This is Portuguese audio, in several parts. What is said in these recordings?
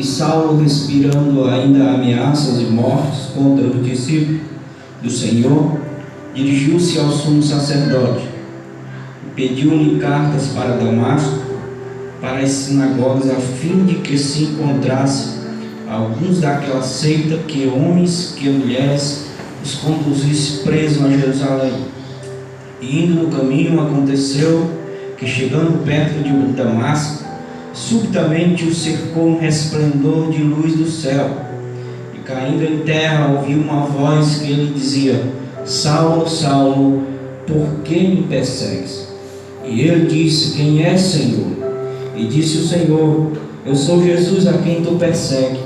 E Saulo, respirando ainda ameaças e mortes contra os discípulos do Senhor, dirigiu-se ao sumo sacerdote e pediu-lhe cartas para Damasco, para as sinagogas, a fim de que se encontrasse alguns daquela seita, que homens, que mulheres, os conduzisse presos a Jerusalém. E indo no caminho, aconteceu que, chegando perto de Damasco, subitamente o cercou um resplendor de luz do céu, e caindo em terra ouviu uma voz que lhe dizia: Saulo, Saulo, por que me persegues? E ele disse: Quem és, Senhor? E disse o Senhor: Eu sou Jesus, a quem tu persegues.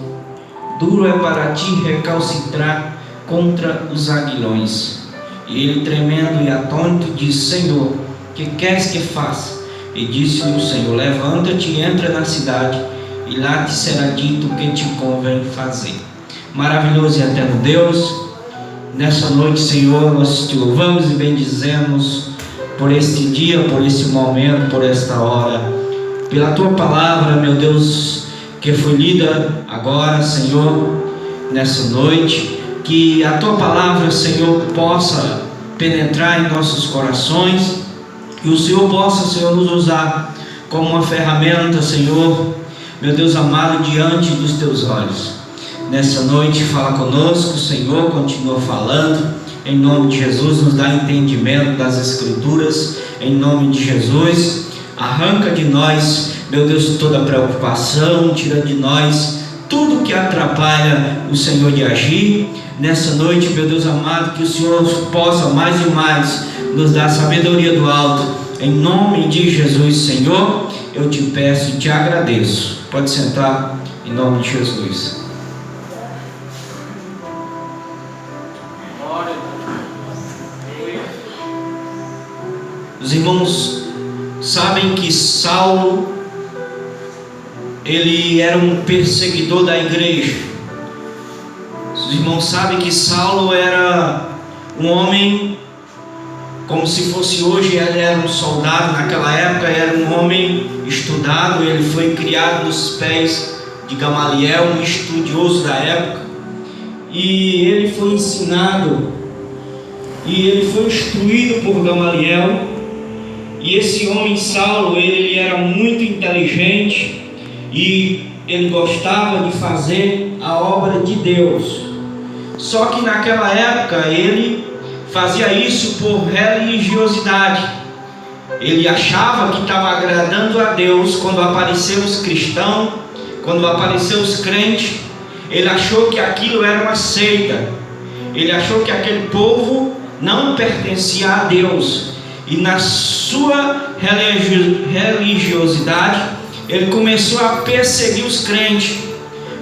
Duro é para ti recalcitrar contra os aguilhões. E ele, tremendo e atônito, disse: Senhor, que queres que faça? E disse-lhe o Senhor: Levanta-te e entra na cidade, e lá te será dito o que te convém fazer. Maravilhoso e eterno Deus, nessa noite, Senhor, nós te louvamos e bendizemos por este dia, por este momento, por esta hora, pela tua palavra, meu Deus, que foi lida agora, Senhor, nessa noite. Que a tua palavra, Senhor, possa penetrar em nossos corações, que o Senhor possa, Senhor, nos usar como uma ferramenta, Senhor, meu Deus amado, diante dos teus olhos. Nessa noite, fala conosco, Senhor, continua falando, em nome de Jesus, nos dá entendimento das Escrituras, em nome de Jesus. Arranca de nós, meu Deus, toda preocupação, tira de nós tudo que atrapalha o Senhor de agir. Nessa noite, meu Deus amado, que o Senhor possa mais e mais nos dar sabedoria do alto, em nome de Jesus. Senhor, eu te peço e te agradeço. Pode sentar, em nome de Jesus. Os irmãos sabem que Saulo, ele era um perseguidor da igreja. Os irmãos sabem que Saulo era um homem, como se fosse hoje, ele era um soldado. Naquela época era um homem estudado. Ele foi criado nos pés de Gamaliel, um estudioso da época, e ele foi ensinado e ele foi instruído por Gamaliel. E esse homem Saulo, ele era muito inteligente e ele gostava de fazer a obra de Deus. Só que naquela época ele fazia isso por religiosidade. Ele achava que estava agradando a Deus. Quando apareceu os cristãos, quando apareceu os crentes, ele achou que aquilo era uma seita. Ele achou que aquele povo não pertencia a Deus. E na sua religiosidade, ele começou a perseguir os crentes,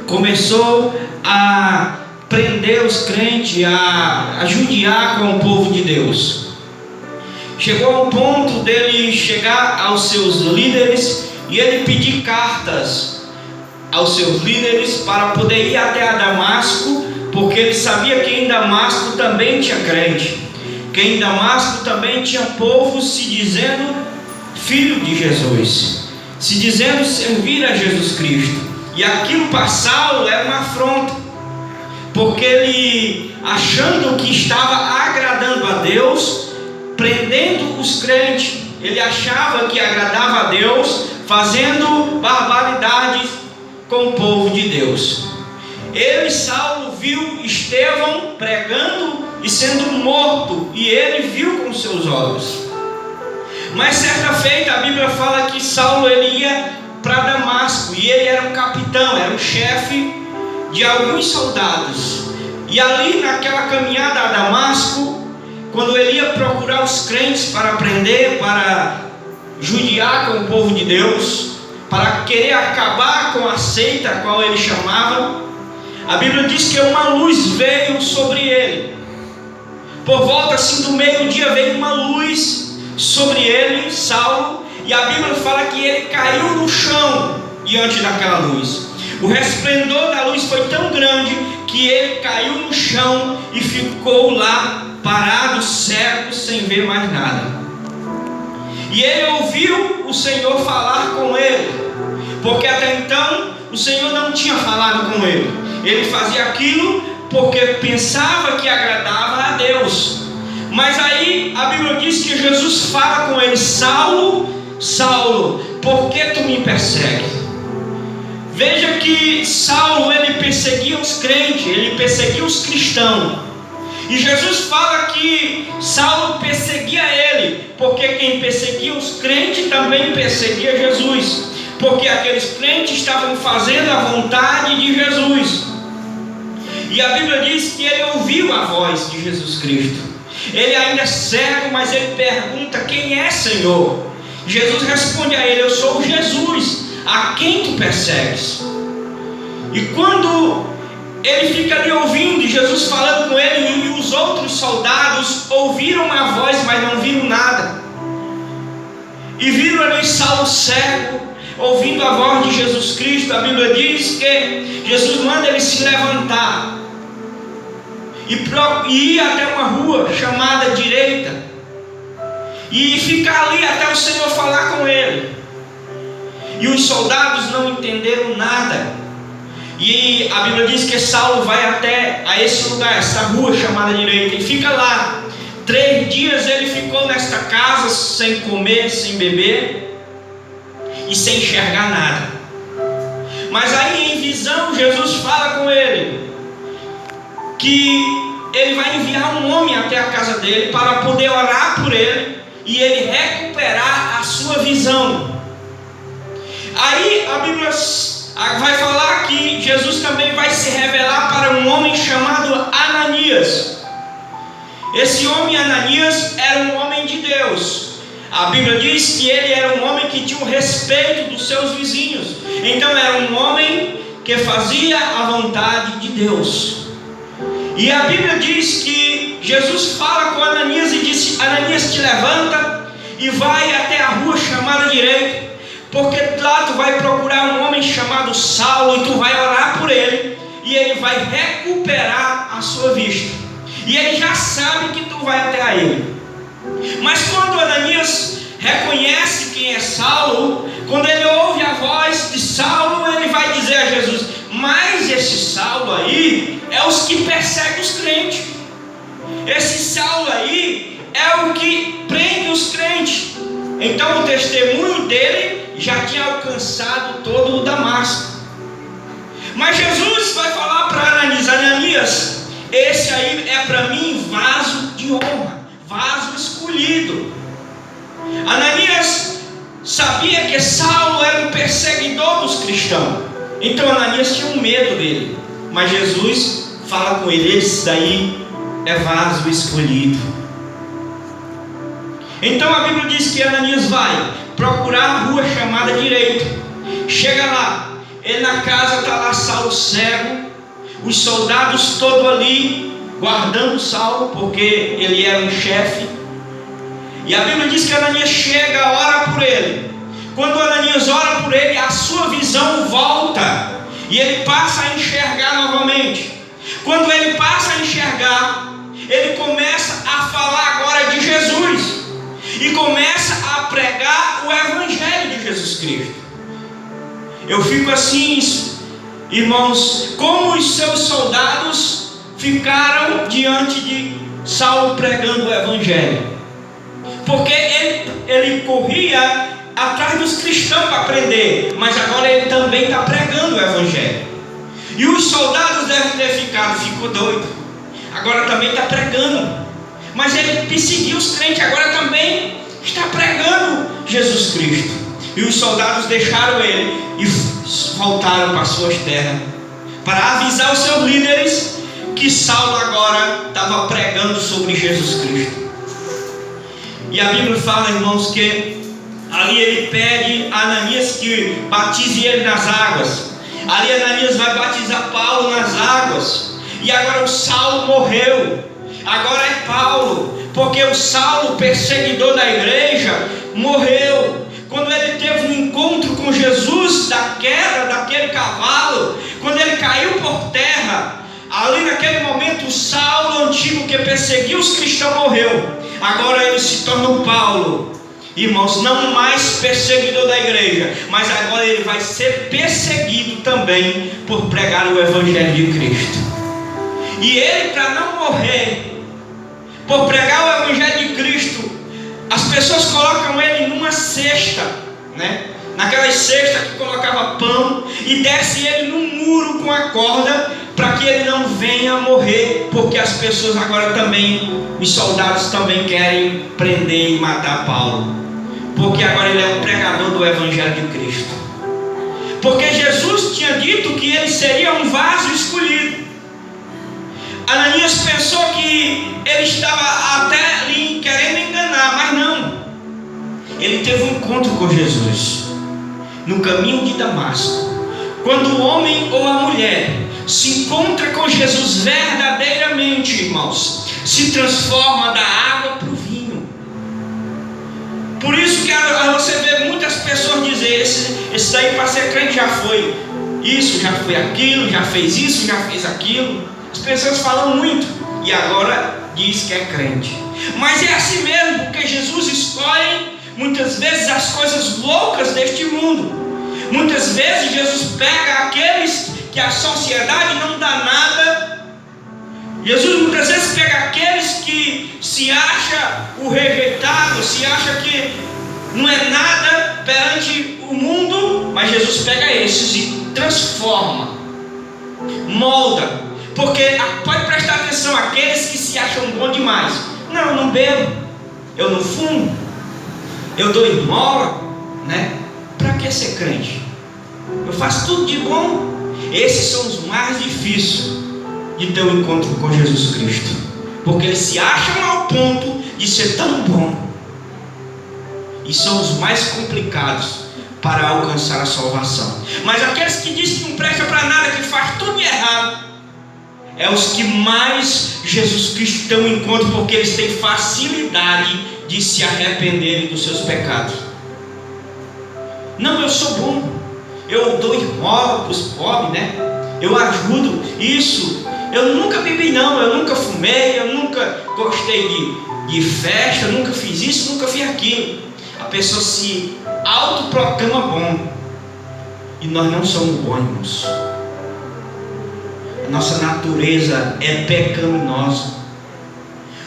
começou a prender os crentes, a judiar com o povo de Deus. Chegou ao ponto dele chegar aos seus líderes e ele pedir cartas aos seus líderes para poder ir até a Damasco, porque ele sabia que em Damasco também tinha crente, que em Damasco também tinha povo se dizendo filho de Jesus, se dizendo servir a Jesus Cristo. E aquilo para Saulo era uma afronta, porque ele, achando que estava agradando a Deus, prendendo os crentes, ele achava que agradava a Deus, fazendo barbaridades com o povo de Deus. Ele, Saulo, viu Estevão pregando e sendo morto, e ele viu com seus olhos. Mas certa feita a Bíblia fala que Saulo, ele ia para Damasco, e ele era um capitão, era um chefe de alguns soldados. E ali naquela caminhada a Damasco, quando ele ia procurar os crentes para prender, para judiar com o povo de Deus, para querer acabar com a seita a qual ele chamava, a Bíblia diz que uma luz veio sobre ele. Por volta assim do meio-dia veio uma luz sobre ele, Saulo, e a Bíblia fala que ele caiu no chão diante daquela luz. O resplendor da luz foi tão grande que ele caiu no chão e ficou lá parado, cego, sem ver mais nada. E ele ouviu o Senhor falar com ele, porque até então o Senhor não tinha falado com ele. Ele fazia aquilo porque pensava que agradava a Deus. Mas aí a Bíblia diz que Jesus fala com ele: Saulo, Saulo, por que tu me persegues? Veja que Saulo, ele perseguia os crentes, ele perseguia os cristãos. E Jesus fala que Saulo perseguia ele, porque quem perseguia os crentes também perseguia Jesus, porque aqueles crentes estavam fazendo a vontade de Jesus. E a Bíblia diz que ele ouviu a voz de Jesus Cristo. Ele ainda é cego, mas ele pergunta: quem é, Senhor? Jesus responde a ele: eu sou Jesus, a quem tu persegues? E quando ele fica ali ouvindo Jesus falando com ele, e os outros soldados ouviram a voz, mas não viram nada, e viram ali Saulo cego, ouvindo a voz de Jesus Cristo. A Bíblia diz que Jesus manda ele se levantar e ir até uma rua chamada direita, e ficar ali até o Senhor falar com ele. E os soldados não entenderam nada. E a Bíblia diz que Saulo vai até a esse lugar, essa rua chamada direita, e fica lá. 3 dias ele ficou nesta casa, sem comer, sem beber e sem enxergar nada. Mas aí em visão Jesus fala com ele que ele vai enviar um homem até a casa dele para poder orar por ele e ele recuperar a sua visão. Aí a Bíblia vai falar que Jesus também vai se revelar para um homem chamado Ananias. Esse homem Ananias era um homem de Deus. A Bíblia diz que ele era um homem que tinha o respeito dos seus vizinhos. Então era um homem que fazia a vontade de Deus. E a Bíblia diz que Jesus fala com Ananias e disse: Ananias, te levanta e vai até a rua chamada direita, porque lá tu vai procurar um homem chamado Saulo e tu vai orar por ele e ele vai recuperar a sua vista. E ele já sabe que tu vai até a ele. Mas quando Ananias reconhece quem é Saulo, quando ele ouve a voz de Saulo, ele vai dizer a Jesus: mas esse Saulo aí é os que perseguem os crentes. Esse Saulo aí é o que prende os crentes. Então o testemunho dele já tinha alcançado todo o Damasco. Mas Jesus vai falar para Ananias: Ananias, esse aí é para mim vaso de honra, vaso escolhido. Ananias sabia que Saulo era um perseguidor dos cristãos. Então Ananias tinha um medo dele. Mas Jesus fala com ele: esse daí é vaso escolhido. Então a Bíblia diz que Ananias vai procurar a rua chamada direita. Chega lá, ele na casa está lá Saulo cego, os soldados todos ali guardando Saulo, porque ele era um chefe. E a Bíblia diz que Ananias chega, ora por ele. Quando Ananias ora por ele, a sua visão volta e ele passa a enxergar novamente. Quando ele passa a enxergar, ele começa a falar agora de Jesus e começa a pregar o Evangelho de Jesus Cristo. Eu fico assim, irmãos, como os seus soldados ficaram diante de Saulo pregando o Evangelho. Porque ele corria atrás dos cristãos para prender, mas agora ele também está pregando o Evangelho. E os soldados devem ter ficou doido. Agora também está pregando. Mas ele perseguiu os crentes, agora também está pregando Jesus Cristo. E os soldados deixaram ele e voltaram para suas terras, para avisar os seus líderes que Saulo agora estava pregando sobre Jesus Cristo. E a Bíblia fala, irmãos, que ali ele pede a Ananias que batize ele nas águas. Ali Ananias vai batizar Paulo nas águas. E agora o Saulo morreu. Agora é Paulo, porque o Saulo, perseguidor da igreja, morreu. Quando ele teve um encontro com Jesus, da queda daquele cavalo, quando ele caiu por terra, ali naquele momento o Saulo antigo que perseguiu os cristãos morreu. Agora ele se torna o Paulo. irmãos, não mais perseguidor da igreja, mas agora ele vai ser perseguido também por pregar o Evangelho de Cristo. E ele, para não morrer por pregar o Evangelho de Cristo, as pessoas colocam ele numa cesta, né? Naquelas cestas que colocava pão, e desce ele num muro com a corda, para que ele não venha morrer, porque as pessoas agora também, os soldados também querem prender e matar Paulo, porque agora ele é um pregador do Evangelho de Cristo. Porque Jesus tinha dito que ele seria um vaso escolhido. Ananias pensou que ele estava até ali querendo enganar, mas não. Ele teve um encontro com Jesus no caminho de Damasco. Quando o homem ou a mulher se encontra com Jesus verdadeiramente, irmãos, se transforma da água para o vinho. Por isso que você vê muitas pessoas dizer: esse daí para ser crente já foi isso, já foi aquilo, já fez isso, já fez aquilo. As pessoas falam muito e agora diz que é crente. Mas é assim mesmo, porque Jesus escolhe muitas vezes as coisas loucas deste mundo. Muitas vezes Jesus pega aqueles que a sociedade não dá nada. Jesus muitas vezes pega aqueles que se acha o rejeitado, se acha que não é nada perante o mundo, mas Jesus pega esses e transforma, molda. Porque pode prestar atenção, aqueles que se acham bom demais: não, eu não bebo, eu não fumo, eu dou esmola, né? Para que ser crente? Eu faço tudo de bom. Esses são os mais difíceis de ter um encontro com Jesus Cristo, porque eles se acham ao ponto de ser tão bom, e são os mais complicados para alcançar a salvação. Mas aqueles que dizem que não presta para nada, que faz tudo errado, é os que mais Jesus Cristo tem um encontro, porque eles têm facilidade de se arrependerem dos seus pecados. Não, eu sou bom, eu dou esmola para os pobres, né? Eu ajudo isso. Eu nunca bebi não, eu nunca fumei, eu nunca gostei de festa, eu nunca fiz isso, nunca fiz aquilo. A pessoa se autoproclama bom, e nós não somos bons, irmãos. A nossa natureza é pecaminosa.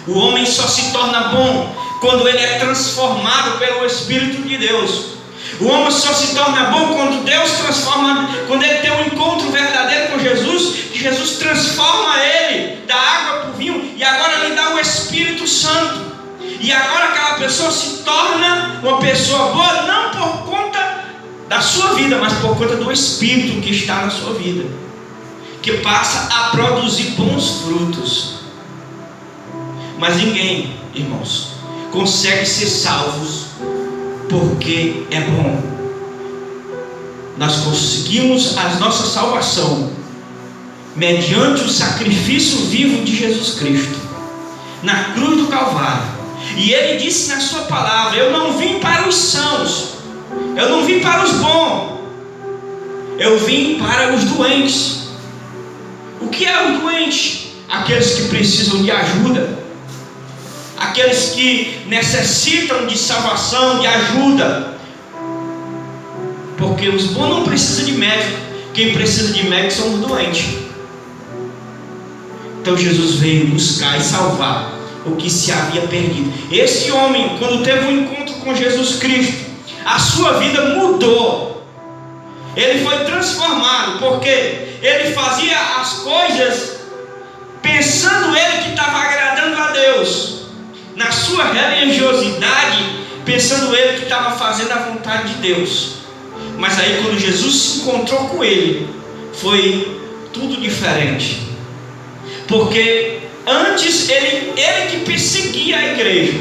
O homem só se torna bom quando ele é transformado pelo Espírito de Deus. O homem só se torna bom quando Deus transforma, quando ele tem um encontro verdadeiro com Jesus, que Jesus transforma ele da água para o vinho, e agora lhe dá o Espírito Santo. E agora aquela pessoa se torna uma pessoa boa, não por conta da sua vida, mas por conta do Espírito que está na sua vida, que passa a produzir bons frutos. Mas ninguém, irmãos, consegue ser salvos porque é bom. Nós conseguimos a nossa salvação mediante o sacrifício vivo de Jesus Cristo na cruz do Calvário. E Ele disse na sua palavra: eu não vim para os sãos, eu não vim para os bons, eu vim para os doentes. O que é os doentes? Aqueles que precisam de ajuda, aqueles que necessitam de salvação, de ajuda. Porque os bons não precisam de médico, quem precisa de médico são os doentes. Então Jesus veio buscar e salvar o que se havia perdido. Esse homem, quando teve um encontro com Jesus Cristo, a sua vida mudou. Ele foi transformado, porque ele fazia as coisas pensando ele que estava agradando a Deus, na sua religiosidade, pensando ele que estava fazendo a vontade de Deus. Mas aí quando Jesus se encontrou com ele, foi tudo diferente. Porque antes ele que perseguia a igreja,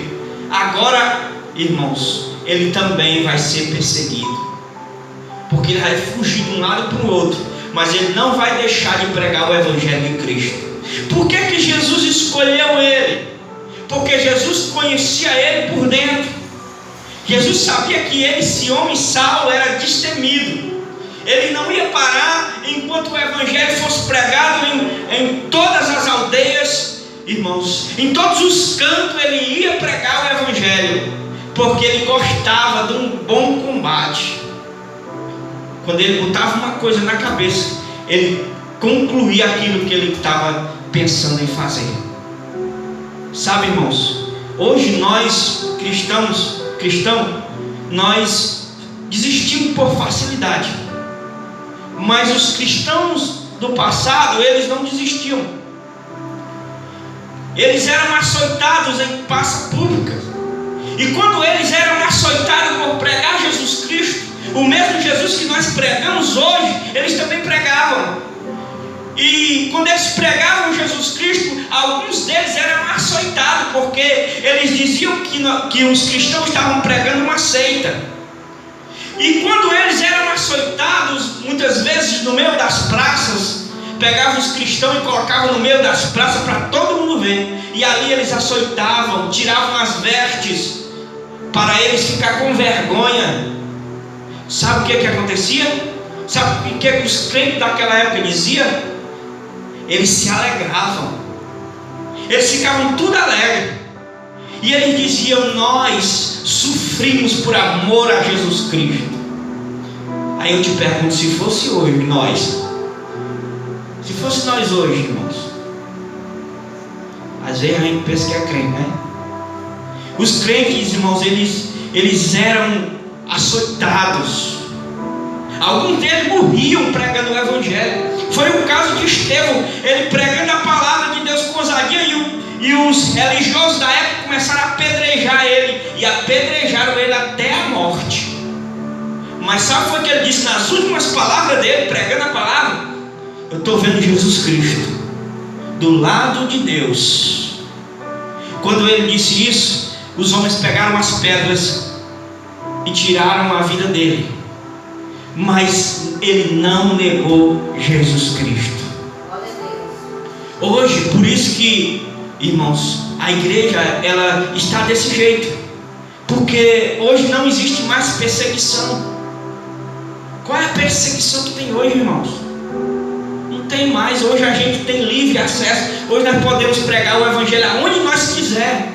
agora, irmãos, ele também vai ser perseguido, porque ele vai fugir de um lado para o outro, mas ele não vai deixar de pregar o Evangelho de Cristo. Por que que Jesus escolheu ele? Porque Jesus conhecia ele por dentro. Jesus sabia que esse homem Saulo era destemido. Ele não ia parar enquanto o Evangelho fosse pregado em todas as aldeias, irmãos. Em todos os cantos ele ia pregar o Evangelho. porque ele gostava de um bom combate. Quando ele botava uma coisa na cabeça, ele concluía aquilo que ele estava pensando em fazer. Sabe, irmãos, hoje nós cristãos, nós desistimos por facilidade, mas os cristãos do passado, eles não desistiam. Eles eram açoitados em praça pública, e quando eles eram açoitados por pregar Jesus Cristo, o mesmo Jesus que nós pregamos hoje, eles também pregavam. E quando eles pregavam Jesus Cristo, alguns deles eram açoitados, porque eles diziam que os cristãos estavam pregando uma seita. E quando eles eram açoitados, muitas vezes no meio das praças, pegavam os cristãos e colocavam no meio das praças para todo mundo ver. E ali eles açoitavam, tiravam as vestes, para eles ficar com vergonha. Sabe o que acontecia? Sabe o que os crentes daquela época diziam? Eles se alegravam, eles ficavam tudo alegres, e eles diziam: nós sofrimos por amor a Jesus Cristo. Aí eu te pergunto, se fosse hoje nós, se fosse nós hoje, irmãos, às vezes a gente pensa que é crente, né? Os crentes, irmãos, eles eram açoitados, alguns deles morriam pregando o Evangelho. Foi o caso de Estevão, ele pregando a palavra de Deus com ousadia, e os religiosos da época começaram a apedrejar ele, e apedrejaram ele até a morte. Mas sabe o que ele disse nas últimas palavras dele, pregando a palavra? Eu estou vendo Jesus Cristo do lado de Deus. Quando ele disse isso, os homens pegaram as pedras e tiraram a vida dele, mas ele não negou Jesus Cristo. Hoje, por isso que, irmãos, a igreja, ela está desse jeito, porque hoje não existe mais perseguição. Qual é a perseguição que tem hoje, irmãos? Não tem mais. Hoje a gente tem livre acesso. Hoje nós podemos pregar o Evangelho aonde nós quiser.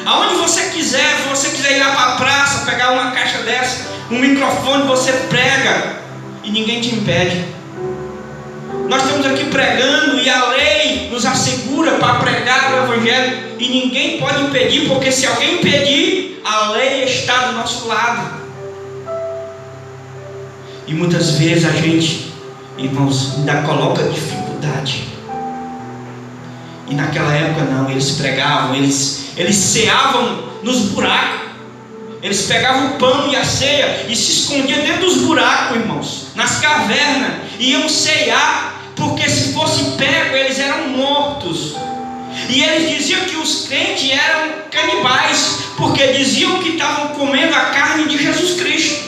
Aonde você quiser. Se você quiser ir lá para a praça, pegar uma caixa dessa, um microfone, você prega e ninguém te impede. Nós estamos aqui pregando e a lei nos assegura para pregar o Evangelho, e ninguém pode impedir, porque se alguém impedir, a lei está do nosso lado. E muitas vezes a gente, irmãos, ainda coloca dificuldade. E naquela época não, eles pregavam, eles ceavam nos buracos. Eles pegavam o pão e a ceia e se escondiam dentro dos buracos, irmãos, nas cavernas, iam cear, porque se fossem pegos, eles eram mortos. E eles diziam que os crentes eram canibais, porque diziam que estavam comendo a carne de Jesus Cristo,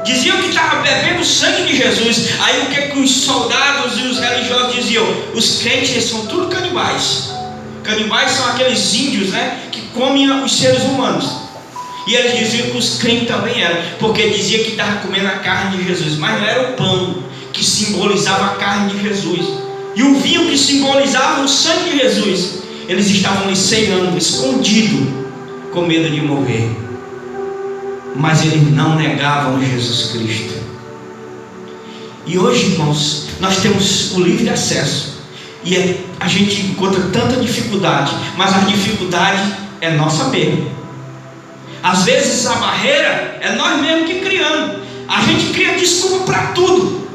diziam que estavam bebendo o sangue de Jesus. Aí o que os soldados e os religiosos diziam? Os crentes, eles são tudo canibais. Canibais são aqueles índios, né, que comem os seres humanos. E eles diziam que os crentes também eram, porque dizia que estavam comendo a carne de Jesus, mas não era o pão que simbolizava a carne de Jesus, e o vinho que simbolizava o sangue de Jesus. Eles estavam ali ceando, escondido, com medo de morrer, mas eles não negavam Jesus Cristo. E hoje, irmãos, nós temos o livre acesso, e a gente encontra tanta dificuldade, mas a dificuldade é nossa mesmo. Às vezes a barreira é nós mesmos que criamos. A gente cria desculpa para tudo.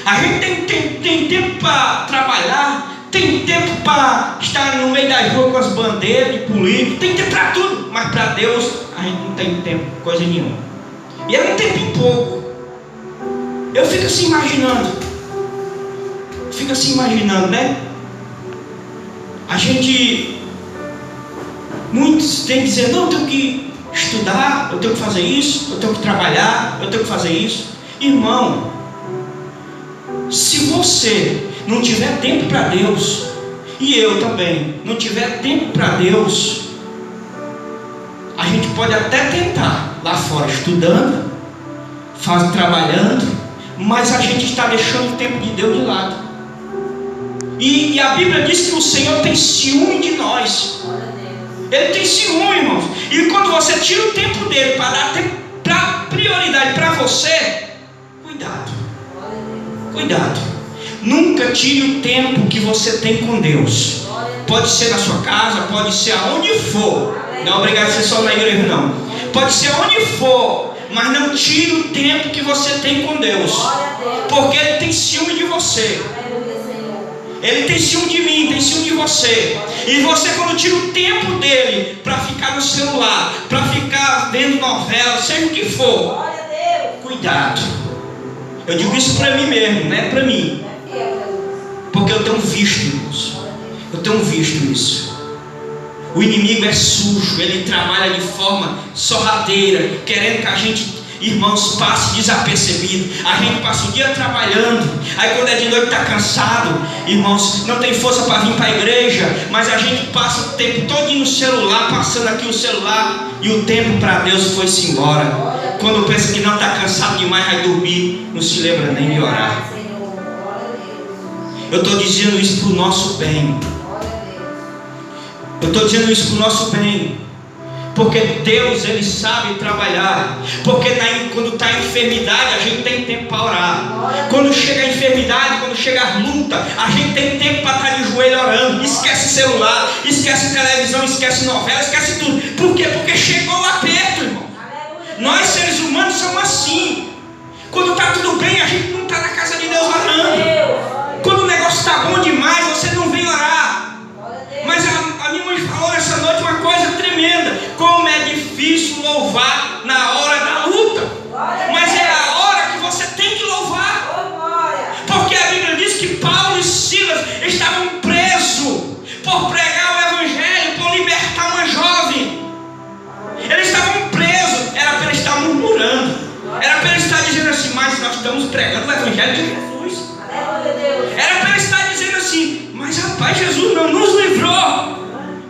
A gente tem tempo para trabalhar, tem tempo para estar no meio da rua com as bandeiras de político, tem tempo para tudo, mas para Deus a gente não tem tempo, coisa nenhuma. E é um tempo pouco. Eu fico assim imaginando, né? A gente, muitos têm que dizer: não, eu tenho que estudar, eu tenho que fazer isso, eu tenho que trabalhar, eu tenho que fazer isso. Irmão, se você não tiver tempo para Deus, e eu também não tiver tempo para Deus, a gente pode até tentar lá fora estudando, trabalhando, mas a gente está deixando o tempo de Deus de lado. E a Bíblia diz que o Senhor tem ciúme de nós. Ele tem ciúme, irmãos. E quando você tira o tempo dele para dar prioridade para você, cuidado. Cuidado. Nunca tire o tempo que você tem com Deus. Pode ser na sua casa, pode ser aonde for. Não é obrigado a ser só na igreja, não. Pode ser aonde for, mas não tire o tempo que você tem com Deus, porque Ele tem ciúme de você. Ele tem ciúme de mim, tem ciúme de você. E você, quando tira o tempo dele para ficar no celular, para ficar vendo novela, seja o que for, cuidado. Eu digo isso para mim mesmo, não é para mim, porque eu tenho visto, irmãos. Eu tenho visto isso. O inimigo é sujo, ele trabalha de forma sorrateira, querendo que a gente, irmãos, passe desapercebido. A gente passa o dia trabalhando, aí quando é de noite está cansado, irmãos, não tem força para vir para a igreja, mas a gente passa o tempo todo no celular, passando aqui o celular, e o tempo para Deus foi-se embora. Quando pensa que não está cansado demais, vai dormir, não se lembra nem de orar. Eu estou dizendo isso para o nosso bem. Eu estou dizendo isso para o nosso bem, porque Deus, Ele sabe trabalhar. Porque quando está a enfermidade, a gente tem tempo para orar. Quando chega a enfermidade, quando chega a luta, a gente tem tempo para estar de joelho orando. Esquece celular, esquece televisão, esquece novela, esquece tudo. Por quê? Porque chegou o aperto, irmão. Nós seres humanos somos assim. Quando está tudo bem, a gente não está na casa de Deus orando. Quando o negócio está bom demais, você não vem orar. Mas a minha mãe falou nessa noite uma coisa tremenda: como é difícil louvar na hora da luta. Mas é a hora que você tem que louvar. Porque a Bíblia diz que Paulo e Silas estavam presos por pregar o Evangelho, por libertar uma jovem. Eles estavam presos, era para eles estar murmurando, era para eles estar dizendo assim: mas nós estamos pregando o Evangelho de Jesus. Era para eles estar dizendo assim: mas rapaz, Jesus não nos livrou.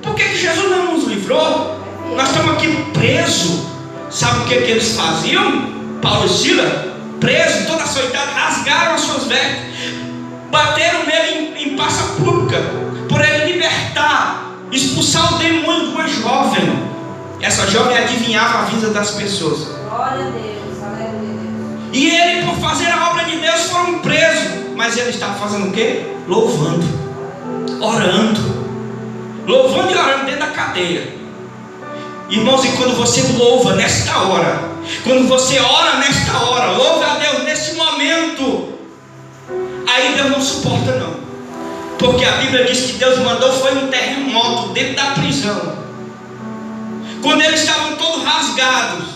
Por que Jesus não nos livrou? Nós estamos aqui presos. Sabe o que eles faziam? Paulo e Silas, presos, toda açoitado, rasgaram as suas vestes, bateram nele em praça pública, por ele libertar, expulsar o demônio de uma jovem. Essa jovem adivinhava a vida das pessoas. Glória a Deus, aleluia a Deus. E ele, por fazer a obra de Deus, foram presos. Mas ele estava fazendo o quê? Louvando, orando. Louvando e orando dentro da cadeia. Irmãos, e quando você louva nesta hora, quando você ora nesta hora, louva a Deus nesse momento, aí Deus não suporta não. Porque a Bíblia diz que Deus mandou foi um terremoto dentro da prisão. Quando eles estavam todos rasgados,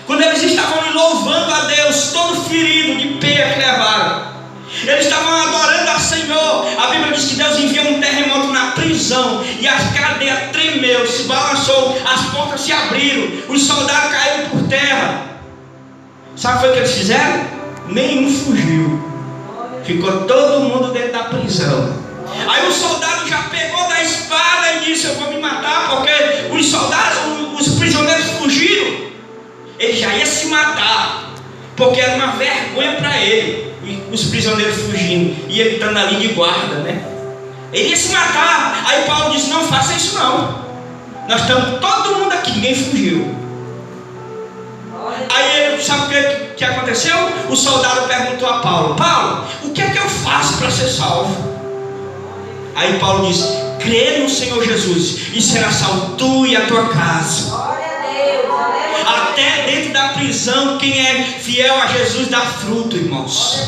quando eles estavam louvando a Deus, todo ferido de peia que levaram, eles estavam adorando ao Senhor. A Bíblia diz que Deus enviou um terremoto na prisão, e a cadeia tremeu, se balançou, as portas se abriram, os soldados caíram por terra. Sabe o que eles fizeram? Nenhum fugiu, ficou todo mundo dentro da prisão. Aí o soldado já pegou da espada e disse: eu vou me matar, porque os soldados, os prisioneiros fugiram. Ele já ia se matar, porque era uma vergonha para ele, os prisioneiros fugindo, e ele estando ali de guarda, né? Ele ia se matar. Aí Paulo disse: não faça isso não, nós estamos todo mundo aqui, ninguém fugiu. Aí ele, sabe o que aconteceu? O soldado perguntou a Paulo: Paulo, o que é que eu faço para ser salvo? Aí Paulo disse: crê no Senhor Jesus e será salvo tu e a tua casa. Glória a Deus, aleluia. Até dentro da prisão, quem é fiel a Jesus dá fruto, irmãos.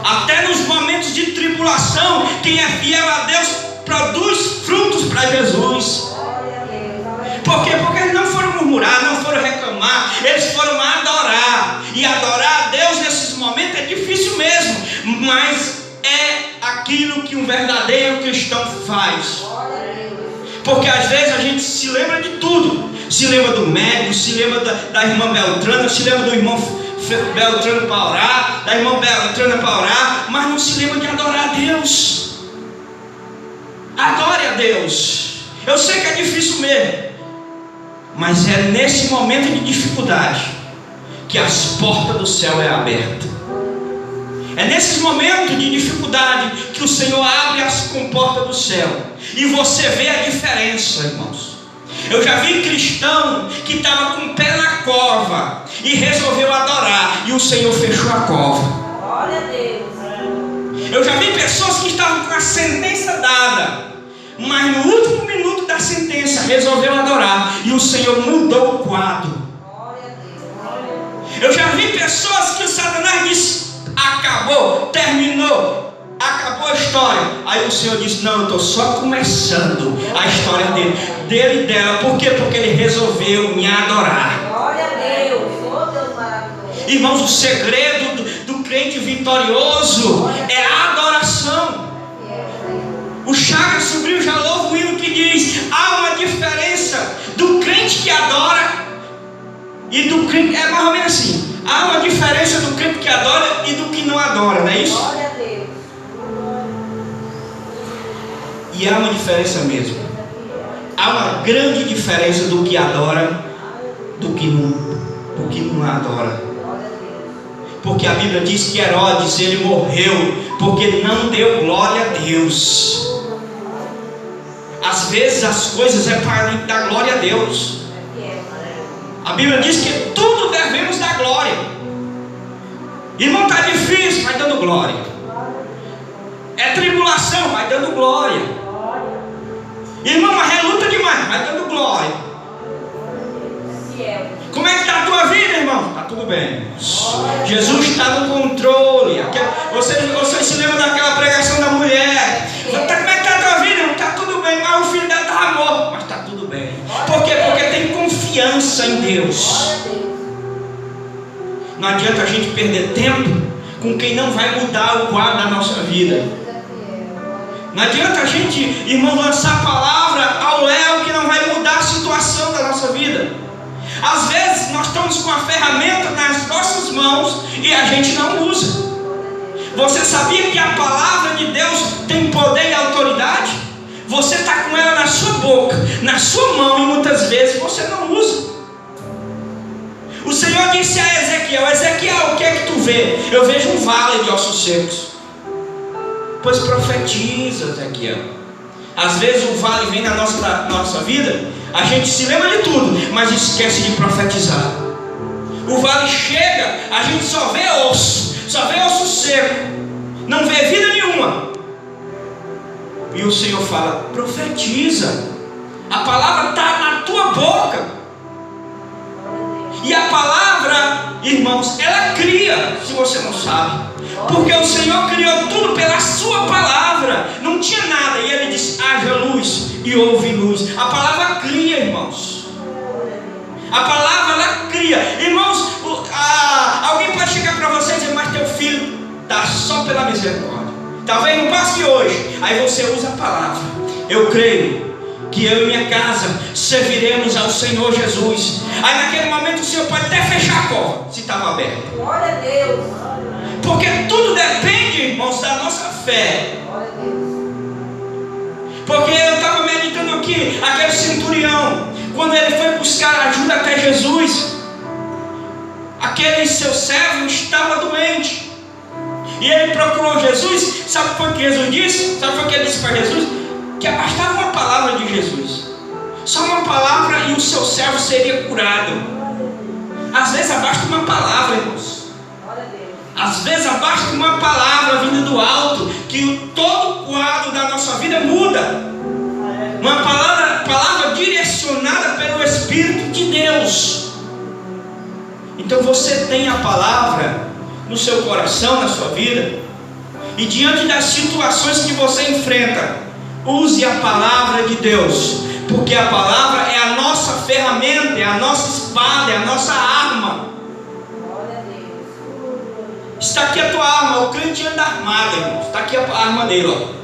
Até nos momentos de tribulação, quem é fiel a Deus produz frutos para Jesus. Por quê? Porque eles não foram murmurar, não foram reclamar, eles foram adorar. E adorar a Deus nesses momentos é difícil mesmo, mas é aquilo que um verdadeiro cristão faz. Porque às vezes a gente se lembra de tudo. Se lembra do médico, se lembra da irmã Beltrana, se lembra do irmão Beltrano para orar, da irmã Beltrana para orar, mas não se lembra de adorar a Deus. Adore a Deus. Eu sei que é difícil mesmo, mas é nesse momento de dificuldade que as portas do céu é aberta. É nesses momentos de dificuldade que o Senhor abre as comportas do céu. E você vê a diferença, irmãos. Eu já vi cristão que estava com o pé na cova e resolveu adorar, e o Senhor fechou a cova. Glória a Deus. Eu já vi pessoas que estavam com a sentença dada, mas no último minuto da sentença resolveu adorar, e o Senhor mudou o quadro. Glória a Deus. Eu já vi pessoas que o Satanás disse: acabou, terminou, acabou a história. Aí o Senhor disse: não, eu estou só começando a história dele e dela. Por quê? Porque ele resolveu me adorar. Glória a Deus. Oh, Deus maravilhoso. Irmãos, o segredo do crente vitorioso é a adoração. O Chagas Sobrinho já louva o hino que diz: há uma diferença do crente que adora e do crente, é mais ou menos assim, há uma diferença do crente que adora e do que não adora, não é isso? Glória a Deus. E há uma diferença mesmo. Há uma grande diferença do que adora do que não adora. Porque a Bíblia diz que Herodes, ele morreu porque não deu glória a Deus. Às vezes as coisas é para dar glória a Deus. A Bíblia diz que tudo devemos dar glória. Irmão, está difícil, vai dando glória. É tribulação, vai dando glória. Irmão, mas é luta demais, vai dando glória. Como é que está a tua vida, irmão? Está tudo bem. Jesus está no controle. Você se lembra daquela pregação da mulher? Como é que está a tua vida, irmão? Está tudo bem, mas o filho dela estava morto. Mas está tudo bem. Por quê? Porque tem confiança em Deus. Não adianta a gente perder tempo com quem não vai mudar o quadro da nossa vida. Não adianta a gente, irmão, lançar a palavra ao léu que não vai mudar a situação da nossa vida. Às vezes nós estamos com a ferramenta nas nossas mãos e a gente não usa. Você sabia que a palavra de Deus tem poder e autoridade? Você está com ela na sua boca, na sua mão, e muitas vezes você não usa. O Senhor disse a Ezequiel: Ezequiel, o que é que tu vê? Eu vejo um vale de ossos secos. Pois profetiza, Ezequiel. Às vezes o vale vem na nossa vida, a gente se lembra de tudo, mas esquece de profetizar. O vale chega, a gente só vê osso seco, não vê vida nenhuma. E o Senhor fala: profetiza. A palavra está na tua boca. E a palavra, irmãos, ela cria, se você não sabe. Porque o Senhor criou tudo pela sua palavra. Não tinha nada, e Ele disse: haja luz, e houve luz. A palavra cria, irmãos. A palavra, ela cria. Irmãos, alguém pode chegar para você e dizer: mas teu filho está só pela misericórdia. Talvez não passe hoje. Aí você usa a palavra: eu creio que eu e minha casa serviremos ao Senhor Jesus. Aí naquele momento o Senhor pode até fechar a cova, se estava aberta. Glória a Deus. Porque tudo depende, irmãos, da nossa fé. Glória a Deus. Porque eu estava meditando aqui, aquele centurião, quando ele foi buscar ajuda até Jesus, aquele seu servo estava doente, e ele procurou Jesus. Sabe o que foi que Jesus disse? Sabe o que ele disse para Jesus? Que bastava uma palavra de Jesus, só uma palavra, e o seu servo seria curado. Às vezes basta uma palavra, irmãos. Às vezes basta uma palavra vinda do alto, que todo o quadro da nossa vida muda. Uma palavra direcionada pelo Espírito de Deus. Então você tem a palavra no seu coração, na sua vida, e diante das situações que você enfrenta, use a palavra de Deus, porque a palavra é a nossa ferramenta, é a nossa espada, é a nossa arma. Está aqui a tua arma. O crente anda armado, irmão. Está aqui a arma dele, ó.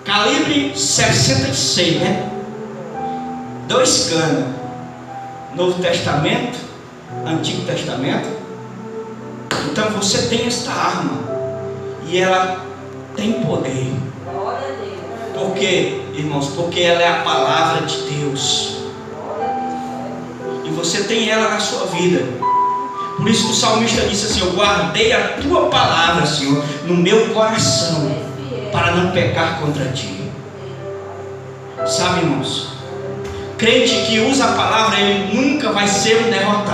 Calibre 66, né? 2 canos. Novo Testamento, Antigo Testamento. Então você tem esta arma, e ela tem poder. Por quê, irmãos? Porque ela é a palavra de Deus, e você tem ela na sua vida. Por isso que o salmista disse assim: eu guardei a tua palavra, Senhor, no meu coração, para não pecar contra ti. Sabe, irmãos, Crente que usa a palavra, ele nunca vai ser um derrotado.